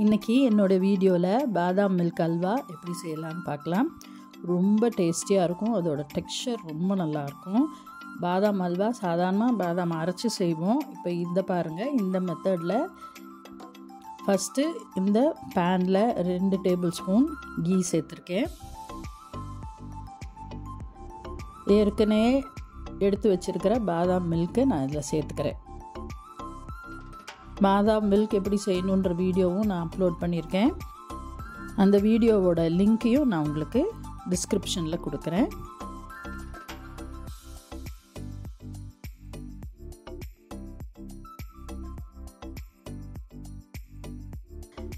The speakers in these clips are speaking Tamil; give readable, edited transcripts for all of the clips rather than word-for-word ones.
இன்றைக்கி என்னோடய வீடியோவில் பாதாம் மில்க் அல்வா எப்படி செய்யலான்னு பார்க்கலாம். ரொம்ப டேஸ்டியாக இருக்கும். அதோட டெக்ஸ்சர் ரொம்ப நல்லாயிருக்கும். பாதாம் அல்வா சாதாரணமாக பாதாம் அரைச்சி செய்வோம். இப்போ இதை பாருங்கள், இந்த மெத்தடில் ஃபஸ்ட்டு இந்த பேனில் 2 டேபிள் ஸ்பூன் கீ சேர்த்துருக்கேன். ஏற்கனவே எடுத்து வச்சுருக்கிற பாதாம் மில்க்கு நான் இதில் சேர்த்துக்கிறேன். பாதாம் மில்க் எப்படி செய்யணுன்ற வீடியோவும் நான் அப்லோட் பண்ணியிருக்கேன். அந்த வீடியோவோட லிங்க்கையும் நான் உங்களுக்கு டிஸ்கிரிப்ஷனில் கொடுக்குறேன்.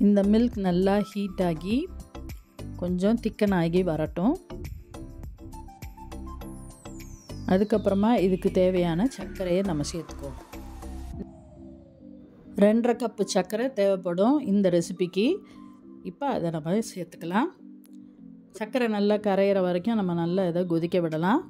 இந்த மில்க் நல்லா ஹீட் ஆகி கொஞ்சம் திக்கன் ஆகி வரட்டும். அதுக்கப்புறமா இதுக்கு தேவையான சர்க்கரையை நம்ம சேர்த்துக்குவோம். 2.5 கப்பு சர்க்கரை தேவைப்படும் இந்த ரெசிபிக்கு. இப்போ அதை நம்ம சேர்த்துக்கலாம். சர்க்கரை நல்லா கரையிற வரைக்கும் நம்ம நல்லா இதை கொதிக்க விடலாம்.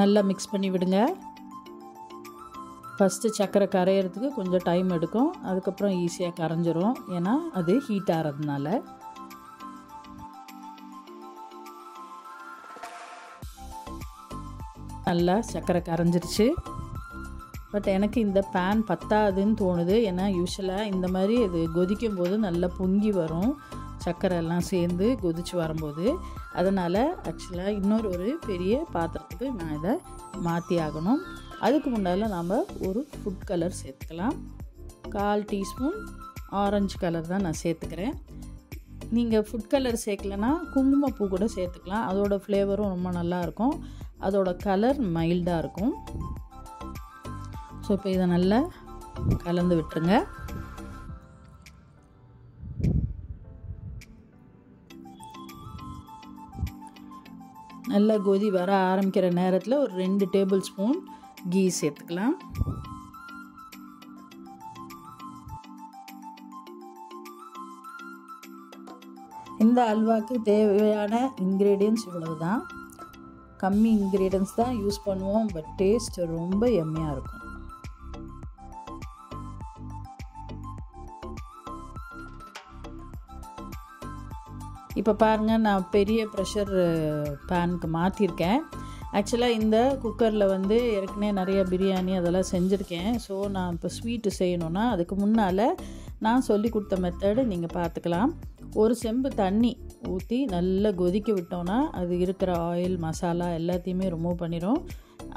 நல்லா மிக்ஸ் பண்ணி விடுங்க. ஃபஸ்ட்டு சர்க்கரை கரையிறதுக்கு கொஞ்சம் டைம் எடுக்கும். அதுக்கப்புறம் ஈஸியாக கரைஞ்சிரும், ஏன்னா அது ஹீட் ஆகிறதுனால. நல்லா சர்க்கரை கரைஞ்சிருச்சு. பட் எனக்கு இந்த பேன் பத்தாதுன்னு தோணுது. ஏன்னா யூஸ்வலாக இந்த மாதிரி இது கொதிக்கும் போது நல்லா பொங்கி வரும், சர்க்கரை எல்லாம் சேர்ந்து கொதித்து வரும்போது. அதனால் ஆக்சுவலாக இன்னொரு பெரிய பாத்திரத்துக்கு நான் இதை மாற்றி ஆகணும். அதுக்கு முன்னால் நாம் ஒரு ஃபுட் கலர் சேர்த்துக்கலாம். 1/4 டீஸ்பூன் ஆரஞ்சு கலர் தான் நான் சேர்த்துக்கிறேன். நீங்கள் ஃபுட் கலர் சேர்க்கலைன்னா குங்குமப்பூ கூட சேர்த்துக்கலாம். அதோடய ஃப்ளேவரும் ரொம்ப நல்லாயிருக்கும். அதோட கலர் மைல்டாக இருக்கும். ஸோ இப்போ இதை நல்லா கலந்து விட்டுருங்க. நல்லா கொதி வர ஆரம்பிக்கிற நேரத்தில் ஒரு 2 டேபிள் ஸ்பூன் கீ சேர்த்துக்கலாம். இந்த அல்வாவுக்கு தேவையான இன்க்ரீடியன்ட்ஸ் இவ்வளவு தான். கம்மி இன்க்ரீடியன்ட்ஸ் தான் யூஸ் பண்ணுவோம். பட் டேஸ்ட் ரொம்ப எம்மையாக இருக்கும். இப்போ பாருங்கள், நான் பெரிய ப்ரெஷர் பேனுக்கு மாற்றிருக்கேன். ஆக்சுவலாக இந்த குக்கரில் ஏற்கனவே நிறைய பிரியாணி அதெல்லாம் செஞ்சுருக்கேன். ஸோ நான் இப்போ ஸ்வீட்டு செய்யணுன்னா அதுக்கு முன்னால் நான் சொல்லி கொடுத்த மெத்தடு நீங்கள் பார்த்துக்கலாம். ஒரு செம்பு தண்ணி ஊற்றி நல்லா கொதிக்க விட்டோன்னா அது இருக்கிற ஆயில் மசாலா எல்லாத்தையுமே ரிமூவ் பண்ணிடும்.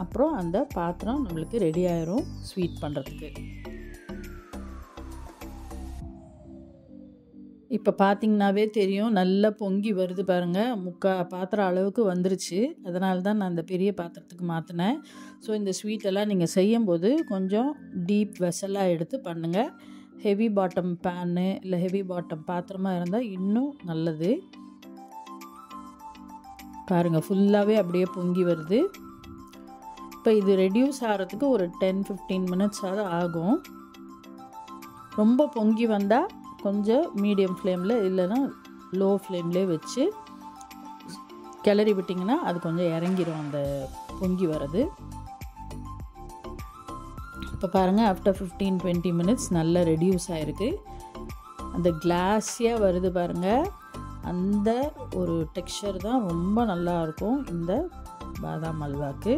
அப்புறம் அந்த பாத்திரம் நம்மளுக்கு ரெடி ஆயிரும் ஸ்வீட் பண்ணுறதுக்கு. இப்போ பார்த்திங்கனாவே தெரியும், நல்லா பொங்கி வருது பாருங்கள். 3/4 பாத்திரம் அளவுக்கு வந்துருச்சு. அதனால தான் நான் இந்த பெரிய பாத்திரத்துக்கு மாற்றினேன். ஸோ இந்த ஸ்வீட்டெல்லாம் நீங்கள் செய்யும்போது கொஞ்சம் டீப் வெசலாக எடுத்து பண்ணுங்கள். ஹெவி பாட்டம் பேனு இல்லை ஹெவி பாட்டம் பாத்திரமாக இருந்தால் இன்னும் நல்லது. பாருங்கள், ஃபுல்லாகவே அப்படியே பொங்கி வருது. இப்போ இது ரெடியூஸ் ஆகிறதுக்கு ஒரு 10-15 மினிட்ஸாவது ஆகும். ரொம்ப பொங்கி வந்தால் கொஞ்சம் மீடியம் ஃப்ளேமில் இல்லைன்னா லோ ஃப்ளேம்லேயே வச்சு கிளறி விட்டிங்கன்னா அது கொஞ்சம் இறங்கிடும் அந்த பொங்கி வர்றது. இப்போ பாருங்கள், ஆஃப்டர் 15-20 மினிட்ஸ் நல்லா ரெடியூஸ் ஆகிருக்கு. அந்த கிளாஸியாக வருது பாருங்கள். அந்த ஒரு டெக்ஸ்சர் தான் ரொம்ப நல்லாயிருக்கும் இந்த பாதாம் அல்வாக்கு.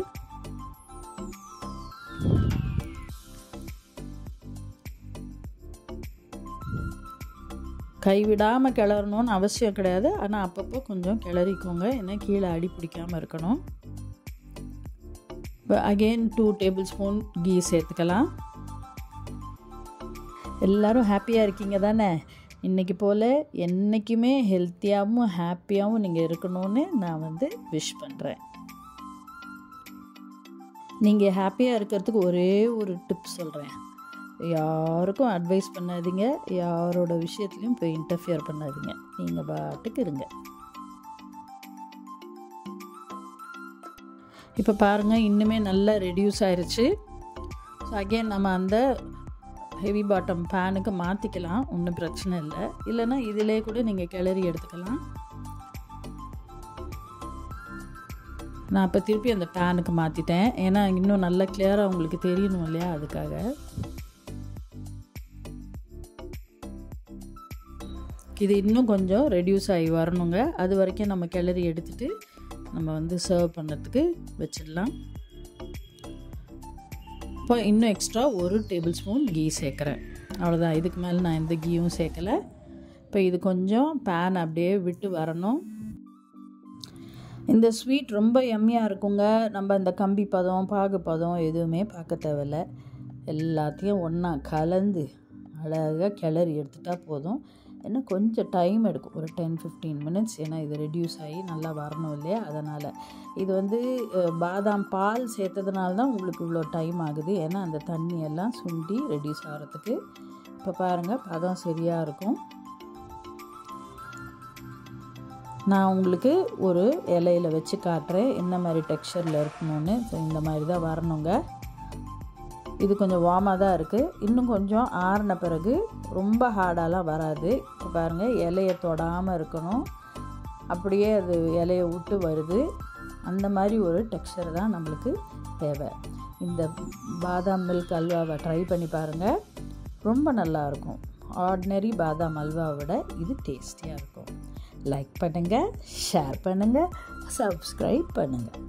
கைவிடாமல் கிளறணும்னு அவசியம் கிடையாது. ஆனால் அப்பப்போ கொஞ்சம் கிளறிக்கோங்க, ஏன்னா கீழே அடி பிடிக்காமல் இருக்கணும். இப்போ அகெயின் 2 டேபிள் ஸ்பூன் கீ சேர்த்துக்கலாம். எல்லோரும் ஹாப்பியாக இருக்கீங்க தானே? இன்றைக்கி போல் என்றைக்குமே ஹெல்த்தியாகவும் ஹாப்பியாகவும் நீங்கள் இருக்கணும்னு நான் விஷ் பண்ணுறேன். நீங்கள் ஹாப்பியாக இருக்கிறதுக்கு ஒரே ஒரு டிப் சொல்கிறேன். யாருக்கும் அட்வைஸ் பண்ணாதீங்க, யாரோட விஷயத்துலையும் போய் இன்டர்ஃபியர் பண்ணாதீங்க. நீங்கள் பாட்டுக்கு இருங்க. இப்போ பாருங்கள், இன்னுமே நல்லா ரெடியூஸ் ஆயிடுச்சு. ஸோ அகெயின் நம்ம அந்த ஹெவி பாட்டம் பேனுக்கு மாற்றிக்கலாம், ஒன்றும் பிரச்சனை இல்லை. இல்லைன்னா இதிலே கூட நீங்கள் கிளறி எடுத்துக்கலாம். நான் இப்போ திருப்பி அந்த பேனுக்கு மாற்றிட்டேன், ஏன்னா இன்னும் நல்லா கிளியராக உங்களுக்கு தெரியணும் இல்லையா, அதுக்காக. இது இன்னும் கொஞ்சம் ரெடியூஸ் ஆகி வரணுங்க. அது வரைக்கும் நம்ம கிளறி எடுத்துகிட்டு நம்ம வந்து சர்வ் பண்ணுறதுக்கு வச்சிடலாம். இப்போ இன்னும் எக்ஸ்ட்ரா 1 டேபிள் ஸ்பூன் கீ சேர்க்குறேன், அவ்வளோதான். இதுக்கு மேலே நான் எந்த கீயும் சேர்க்கலை. இப்போ இது கொஞ்சம் பேன் அப்படியே விட்டு வரணும். இந்த ஸ்வீட் ரொம்ப எம்மியாக இருக்குங்க. நம்ம இந்த கம்பி பதம் பாகு பதம் எதுவுமே பார்க்க தேவையில்ல. எல்லாத்தையும் ஒன்றா கலந்து அழகாக கிளறி எடுத்துட்டால் போதும். ஏன்னா கொஞ்சம் டைம் எடுக்கும், ஒரு 10-15 மினிட்ஸ். ஏன்னா இது ரெடியூஸ் ஆகி நல்லா வரணும் இல்லையா, அதனால். இது வந்து பாதாம் பால் சேர்த்ததுனால தான் உங்களுக்கு இவ்வளோ டைம் ஆகுது, ஏன்னா அந்த தண்ணியெல்லாம் சுண்டி ரெடியூஸ் ஆகிறதுக்கு. இப்போ பாருங்கள், பதம் சரியாக இருக்கும். நான் உங்களுக்கு ஒரு இலையில் வச்சு காட்டுறேன் என்ன மாதிரி டெக்ஸ்சரில் இருக்கணும்னு. ஸோ இந்த மாதிரி தான் வரணுங்க. இது கொஞ்சம் வார்மாக தான் இருக்குது. இன்னும் கொஞ்சம் ஆறின பிறகு ரொம்ப ஹார்டாலாம் வராது. இப்போ பாருங்கள், இலையை தொடாமல் இருக்கணும், அப்படியே அது இலையை விட்டு வருது. அந்த மாதிரி ஒரு டெக்ஸ்சர் தான் நம்மளுக்கு தேவை. இந்த பாதாம் மில்க் அல்வாவை ட்ரை பண்ணி பாருங்கள், ரொம்ப நல்லாயிருக்கும். ஆர்டினரி பாதாம் அல்வாவை விட இது டேஸ்டியாக இருக்கும். லைக் பண்ணுங்கள், ஷேர் பண்ணுங்கள், சப்ஸ்கிரைப் பண்ணுங்கள்.